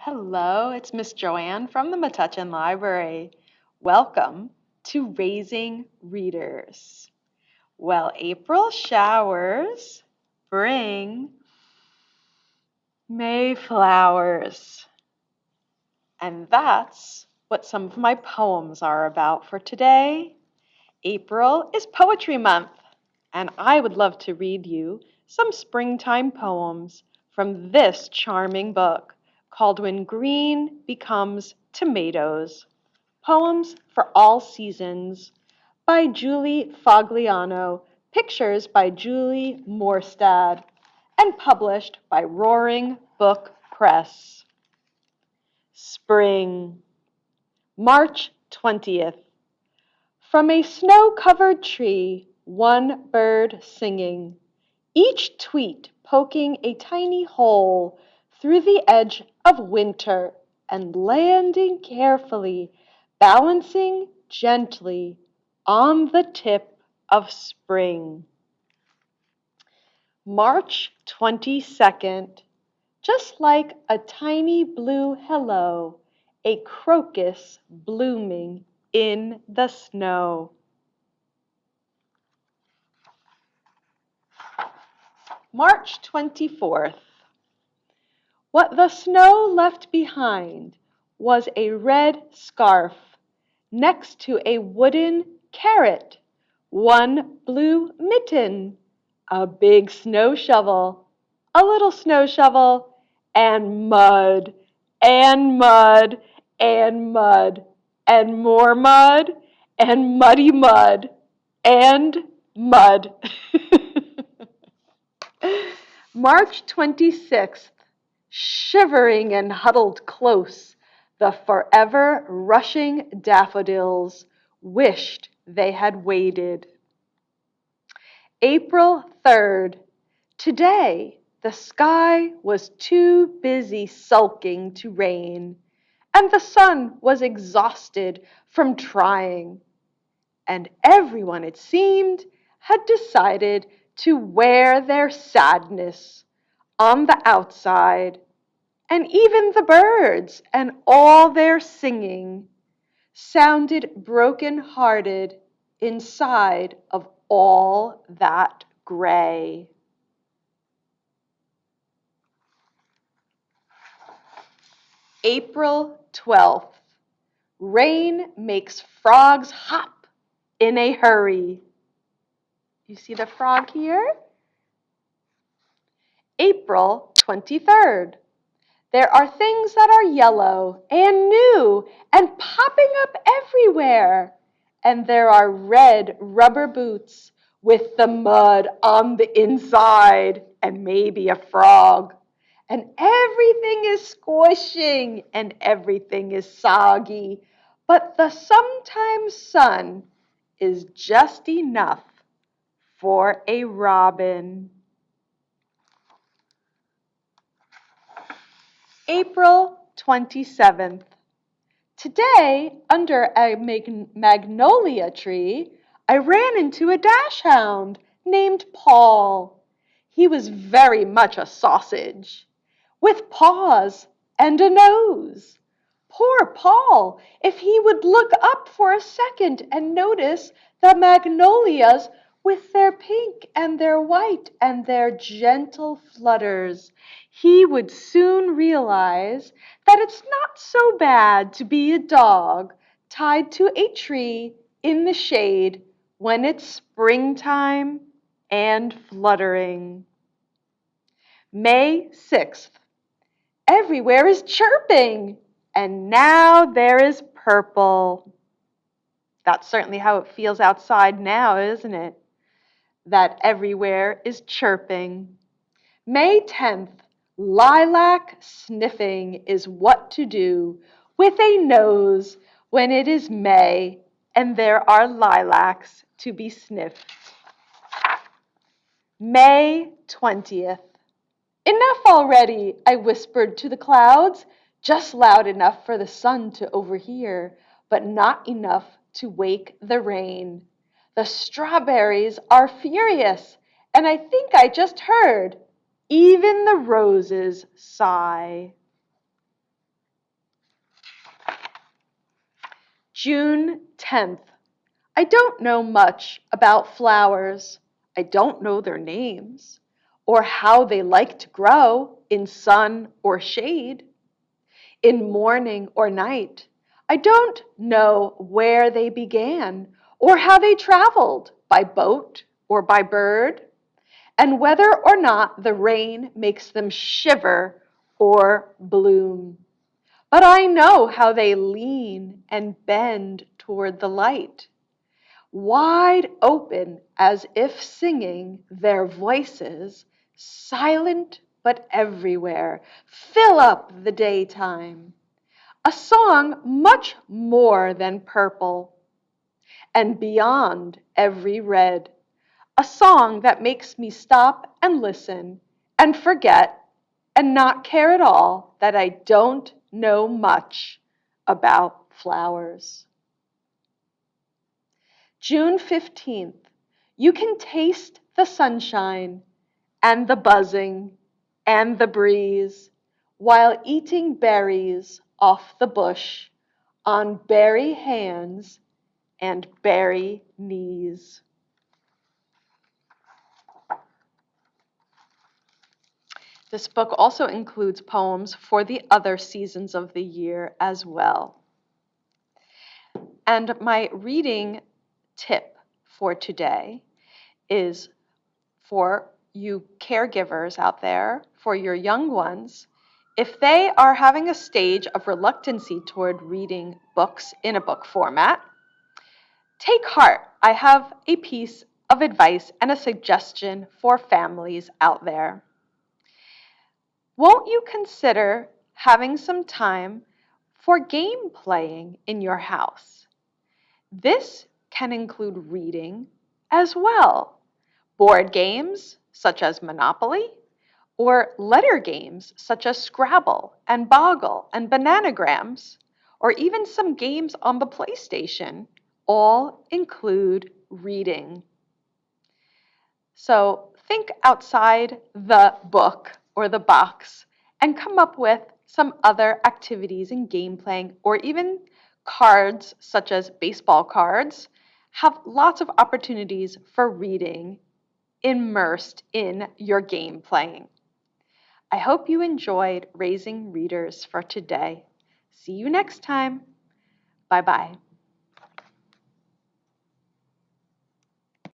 Hello, it's Miss Joanne from the Metuchen Library. Welcome to Raising Readers. Well, April showers bring Mayflowers. And that's what some of my poems are about for today. April is Poetry Month, and I would love to read you some springtime poems from this charming book called When Green Becomes Tomatoes, Poems for All Seasons by Julie Fogliano, pictures by Julie Morstad, and published by Roaring Book Press. Spring, March 20th. From a snow-covered tree, one bird singing, each tweet poking a tiny hole through the edge of winter and landing carefully, balancing gently on the tip of spring. March 22nd, just like a tiny blue hello, a crocus blooming in the snow. March 24th. What the snow left behind was a red scarf next to a wooden carrot, one blue mitten, a big snow shovel, a little snow shovel, and mud, and mud, and mud, and more mud, and muddy mud, and mud. March 26th, shivering and huddled close, the forever rushing daffodils wished they had waited. April 3rd, today the sky was too busy sulking to rain, and the sun was exhausted from trying, and everyone, it seemed, had decided to wear their sadness on the outside, and even the birds and all their singing sounded broken-hearted inside of all that gray. April 12th. Rain makes frogs hop in a hurry. You see the frog here? April 23rd. There are things that are yellow and new and popping up everywhere. And there are red rubber boots with the mud on the inside and maybe a frog. And everything is squishing and everything is soggy. But the sometimes sun is just enough for a robin. April 27th. Today, under a magnolia tree, I ran into a dachshund named Paul. He was very much a sausage, with paws and a nose. Poor Paul, if he would look up for a second and notice the magnolias with their pink and their white and their gentle flutters, he would soon realize that it's not so bad to be a dog tied to a tree in the shade when it's springtime and fluttering. May 6th. Everywhere is chirping, and now there is purple. That's certainly how it feels outside now, isn't it? That everywhere is chirping. May 10th. Lilac sniffing is what to do with a nose when it is May and there are lilacs to be sniffed. May 20th. Enough already, I whispered to the clouds, just loud enough for the sun to overhear, but not enough to wake the rain. The strawberries are furious, and I think I just heard even the roses sigh. June 10th. I don't know much about flowers. I don't know their names or how they like to grow in sun or shade, in morning or night. I don't know where they began or how they traveled by boat or by bird, and whether or not the rain makes them shiver or bloom. But I know how they lean and bend toward the light, wide open as if singing, their voices, silent but everywhere, fill up the daytime. A song much more than purple, and beyond every red. A song that makes me stop and listen and forget and not care at all that I don't know much about flowers. June 15th. You can taste the sunshine and the buzzing and the breeze while eating berries off the bush on berry hands and berry knees. This book also includes poems for the other seasons of the year as well. And my reading tip for today is for you caregivers out there, for your young ones, if they are having a stage of reluctancy toward reading books in a book format, take heart. I have a piece of advice and a suggestion for families out there. Won't you consider having some time for game playing in your house? This can include reading as well. Board games such as Monopoly, or letter games such as Scrabble and Boggle and Bananagrams, or even some games on the PlayStation, all include reading. So think outside the book or the box and come up with some other activities in game playing, or even cards such as baseball cards have lots of opportunities for reading immersed in your game playing. I hope you enjoyed Raising Readers for today. See you next time. Bye-bye.